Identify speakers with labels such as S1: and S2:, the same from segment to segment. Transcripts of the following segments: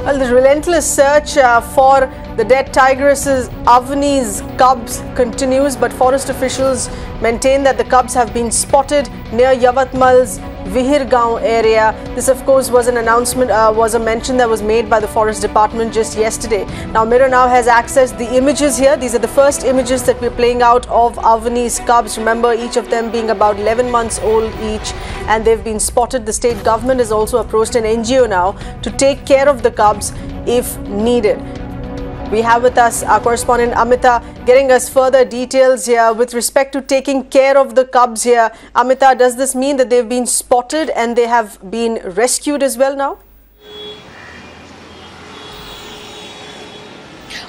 S1: Well, the relentless search for the dead tigress's Avni's cubs continues, but forest officials maintain that the cubs have been spotted near Yavatmal's Vihirgaon area. This, of course, was an announcement, was a mention that was made by the Forest Department just yesterday. Now, Mirror Now has accessed the images here. These are the first images that we're playing out of Avni's cubs. Remember, each of them being about 11 months old each, and they've been spotted. The state government has also approached an NGO now to take care of the cubs if needed. We have with us our correspondent Amita getting us further details here with respect to taking care of the cubs here. Amita, does this mean that they've been spotted and they have been rescued as well now?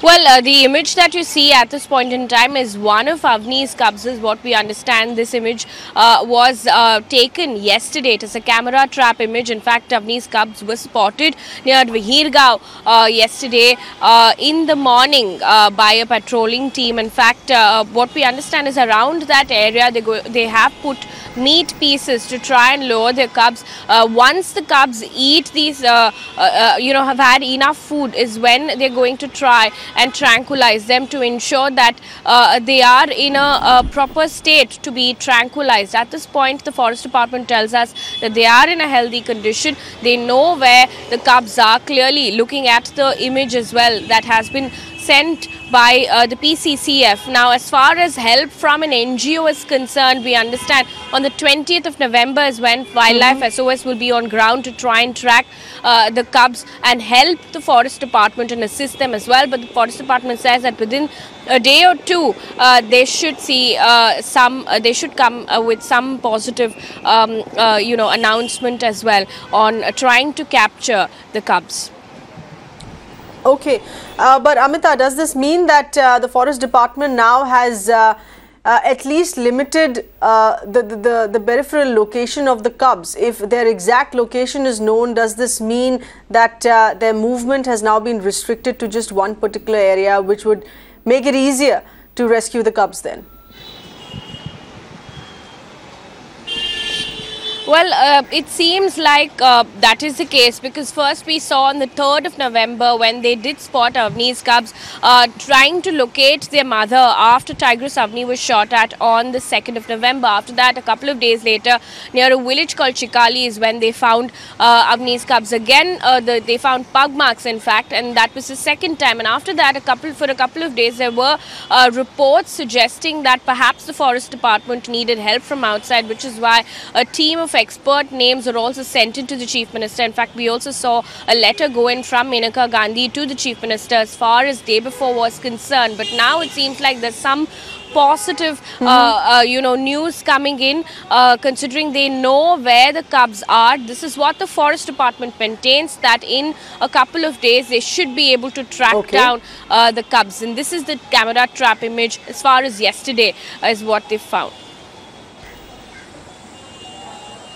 S2: Well, the image that you see at this point in time is one of Avni's cubs, is what we understand. This image was taken yesterday. It is a camera trap image. In fact, Avni's cubs were spotted near Vihirgaon yesterday in the morning by a patrolling team. In fact, what we understand is around that area they have put meat pieces to try and lure their cubs. Once the cubs eat these, have had enough food, is when they're going to try and tranquilize them to ensure that they are in a proper state to be tranquilized. At this point, the Forest Department tells us that they are in a healthy condition. They know where the cubs are, clearly looking at the image as well that has been sent by the PCCF. Now, as far as help from an NGO is concerned, we understand on the 20th of November is when Wildlife SOS will be on ground to try and track the cubs and help the Forest Department and assist them as well. But the Forest Department says that within a day or two, they should see they should come with some positive, announcement as well on trying to capture the cubs.
S1: Okay, but Amita, does this mean that the Forest Department now has at least limited the peripheral location of the cubs? If their exact location is known, does this mean that their movement has now been restricted to just one particular area, which would make it easier to rescue the cubs then?
S2: Well, it seems like that is the case, because first we saw on the 3rd of November when they did spot Avni's cubs trying to locate their mother after Tigress Avni was shot at on the 2nd of November. After that, a couple of days later, near a village called Chikali is when they found Avni's cubs again. They found pug marks, in fact, and that was the second time. And after that, for a couple of days, there were reports suggesting that perhaps the Forest Department needed help from outside, which is why a team of expert names are also sent in to the Chief Minister. In fact, we also saw a letter go in from Maneka Gandhi to the Chief Minister as far as day before was concerned. But now it seems like there's some positive, news coming in, considering they know where the cubs are. This is what the Forest Department maintains, that in a couple of days they should be able to track down the cubs. And this is the camera trap image as far as yesterday is what they found.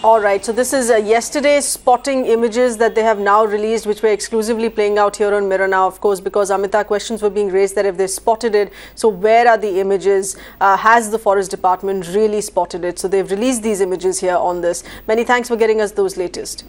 S1: All right, so this is yesterday's spotting images that they have now released, which we're exclusively playing out here on Mirror Now, of course, because Amita, questions were being raised that if they spotted it, so where are the images? Has the Forest Department really spotted it? So they've released these images here on this. Many thanks for getting us those latest.